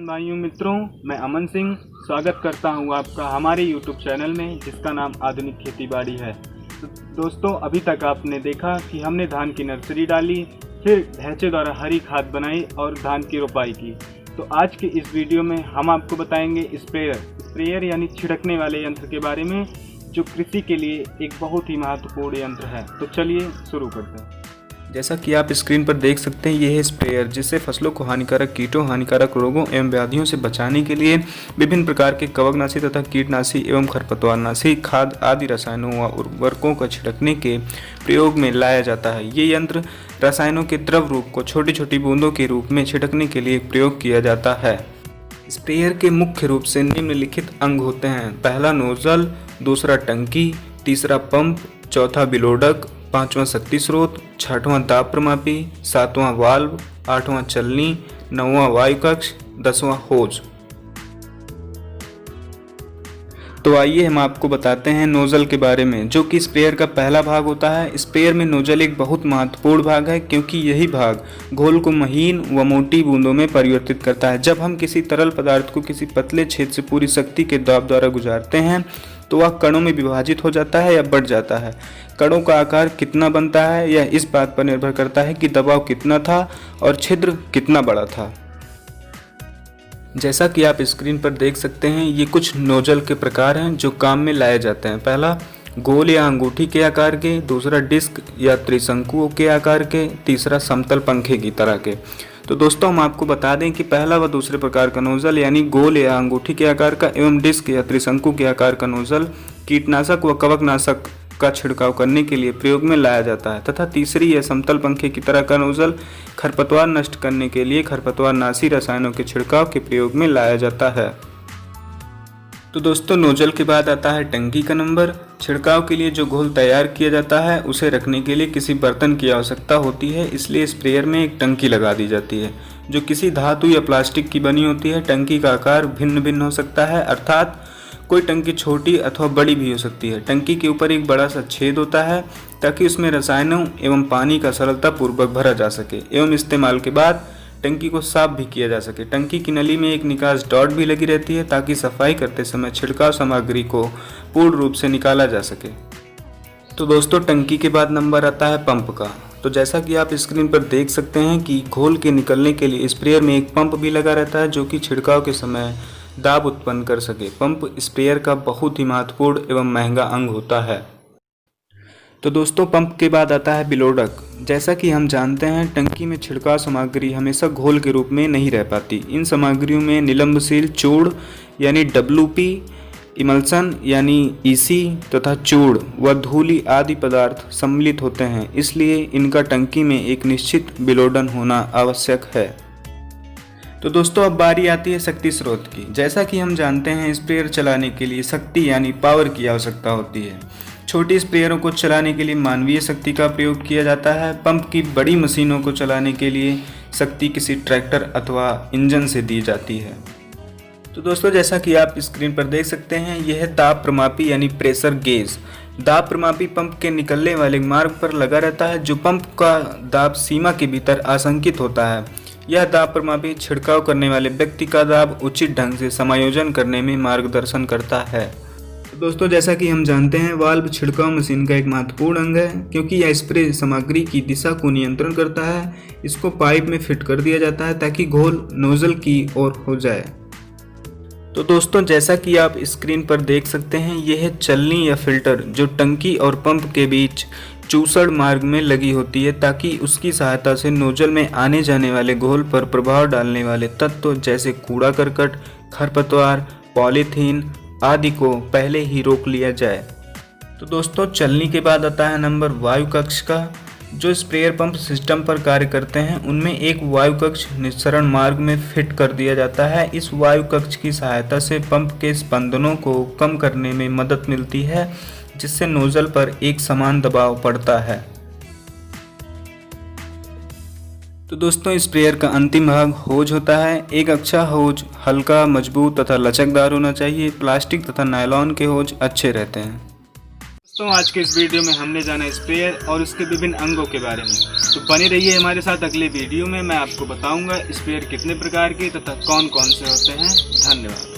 किसान भाइयों मित्रों, मैं अमन सिंह स्वागत करता हूं आपका हमारे YouTube चैनल में जिसका नाम आधुनिक खेतीबाड़ी है। तो दोस्तों, अभी तक आपने देखा कि हमने धान की नर्सरी डाली, फिर ढैंचे द्वारा हरी खाद बनाई और धान की रोपाई की। तो आज के इस वीडियो में हम आपको बताएंगे स्प्रेयर यानी छिड़कने वाले यंत्र के बारे में, जो कृषि के लिए एक बहुत ही महत्वपूर्ण यंत्र है। तो चलिए शुरू करते हैं। जैसा कि आप स्क्रीन पर देख सकते हैं, यह है स्प्रेयर, जिससे फसलों को हानिकारक कीटों, हानिकारक रोगों एवं व्याधियों से बचाने के लिए विभिन्न प्रकार के कवकनाशी तथा कीटनाशी एवं खरपतवारनाशी खाद आदि रसायनों व उर्वरकों को छिड़कने के प्रयोग में लाया जाता है। ये यंत्र रसायनों के द्रव रूप को छोटी छोटी बूंदों के रूप में छिड़कने के लिए प्रयोग किया जाता है। स्प्रेयर के मुख्य रूप से निम्नलिखित अंग होते हैं: पहला नोजल, दूसरा टंकी, तीसरा पंप, चौथा बिलोडक, पांचवां शक्ति स्रोत, छठवां दाब प्रमापी, सातवां वाल्व, आठवां चलनी, नौवां वायु कक्ष, 10वां होज। तो आइए हम आपको बताते हैं नोजल के बारे में, जो कि स्प्रेयर का पहला भाग होता है। स्प्रेयर में नोजल एक बहुत महत्वपूर्ण भाग है, क्योंकि यही भाग घोल को महीन व मोटी बूंदों में परिवर्तित करता है। जब हम किसी तरल पदार्थ को किसी पतले छेद से पूरी शक्ति के दाब द्वारा गुजारते हैं तो वह कणों में विभाजित हो जाता है या बढ़ जाता है। कणों का आकार कितना बनता है यह इस बात पर निर्भर करता है कि दबाव कितना था और छिद्र कितना बड़ा था। जैसा कि आप स्क्रीन पर देख सकते हैं, ये कुछ नोजल के प्रकार हैं जो काम में लाए जाते हैं। पहला गोल या अंगूठी के आकार के, दूसरा डिस्क या त्रिशंकुओं के आकार के, तीसरा समतल पंखे की तरह के। तो दोस्तों, हम आपको बता दें कि पहला व दूसरे प्रकार का नोजल यानी गोल या अंगूठी के आकार का एवं डिस्क या त्रिशंकु के आकार का नोजल कीटनाशक व कवकनाशक का छिड़काव करने के लिए प्रयोग में लाया जाता है, तथा तीसरी या समतल पंखे की तरह का नोजल खरपतवार नष्ट करने के लिए खरपतवारनाशी रसायनों के छिड़काव के प्रयोग में लाया जाता है। तो दोस्तों, नोजल के बाद आता है टंकी का नंबर। छिड़काव के लिए जो घोल तैयार किया जाता है उसे रखने के लिए किसी बर्तन की आवश्यकता होती है, इसलिए स्प्रेयर में एक टंकी लगा दी जाती है जो किसी धातु या प्लास्टिक की बनी होती है। टंकी का आकार भिन्न भिन्न हो सकता है, अर्थात कोई टंकी छोटी अथवा बड़ी भी हो सकती है। टंकी के ऊपर एक बड़ा सा छेद होता है ताकि उसमें रसायनों एवं पानी का सरलतापूर्वक भरा जा सके एवं इस्तेमाल के बाद टंकी को साफ भी किया जा सके। टंकी की नली में एक निकास डॉट भी लगी रहती है ताकि सफाई करते समय छिड़काव सामग्री को पूर्ण रूप से निकाला जा सके। तो दोस्तों, टंकी के बाद नंबर आता है पंप का। तो जैसा कि आप स्क्रीन पर देख सकते हैं कि घोल के निकलने के लिए स्प्रेयर में एक पंप भी लगा रहता है जो कि छिड़काव के समय दाब उत्पन्न कर सके। पंप स्प्रेयर का बहुत ही महत्वपूर्ण एवं महंगा अंग होता है। तो दोस्तों, पंप के बाद आता है बिलोडक। जैसा कि हम जानते हैं, टंकी में छिड़काव सामग्री हमेशा घोल के रूप में नहीं रह पाती। इन सामग्रियों में निलंबशील चूड़ यानी WP, इमल्सन यानी EC तथा चूड़ व धूलि आदि पदार्थ सम्मिलित होते हैं, इसलिए इनका टंकी में एक निश्चित बिलोडन होना आवश्यक है। तो दोस्तों, अब बारी आती है शक्ति स्रोत की। जैसा कि हम जानते हैं, स्प्रेयर चलाने के लिए शक्ति यानी पावर की आवश्यकता होती है। छोटी स्प्रेयरों को चलाने के लिए मानवीय शक्ति का प्रयोग किया जाता है। पंप की बड़ी मशीनों को चलाने के लिए शक्ति किसी ट्रैक्टर अथवा इंजन से दी जाती है। तो दोस्तों, जैसा कि आप स्क्रीन पर देख सकते हैं, यह है दाब प्रमापी यानी प्रेशर गेज। दाब प्रमापी पंप के निकलने वाले मार्ग पर लगा रहता है, जो पंप का दाब सीमा के भीतर आशंकित होता है। यह दाब प्रमापी छिड़काव करने वाले व्यक्ति का दाब उचित ढंग से समायोजन करने में मार्गदर्शन करता है। दोस्तों, जैसा कि हम जानते हैं, वाल्व छिड़काव मशीन का एक महत्वपूर्ण अंग है, क्योंकि यह स्प्रे सामग्री की दिशा को नियंत्रण करता है। इसको पाइप में फिट कर दिया जाता है ताकि घोल नोजल की ओर हो जाए। तो दोस्तों, जैसा कि आप स्क्रीन पर देख सकते हैं, यह है चलनी या फिल्टर, जो टंकी और पंप के बीच चूसड़ मार्ग में लगी होती है ताकि उसकी सहायता से नोजल में आने जाने वाले घोल पर प्रभाव डालने वाले तत्व जैसे कूड़ा करकट, खरपतवार, पॉलीथीन आदि को पहले ही रोक लिया जाए। तो दोस्तों, चलनी के बाद आता है नंबर वायु कक्ष का। जो स्प्रेयर पंप सिस्टम पर कार्य करते हैं, उनमें एक वायु कक्ष निस्सरण मार्ग में फिट कर दिया जाता है। इस वायु कक्ष की सहायता से पंप के स्पंदनों को कम करने में मदद मिलती है, जिससे नोजल पर एक समान दबाव पड़ता है। तो दोस्तों, स्प्रेयर का अंतिम भाग होज होता है। एक अच्छा होज हल्का, मजबूत तथा लचकदार होना चाहिए। प्लास्टिक तथा नायलॉन के होज अच्छे रहते हैं। दोस्तों आज के इस वीडियो में हमने जाना स्प्रेयर और उसके विभिन्न अंगों के बारे में। तो बने रहिए हमारे साथ, अगले वीडियो में मैं आपको बताऊंगा स्प्रेयर कितने प्रकार के तथा कौन कौन से होते हैं। धन्यवाद।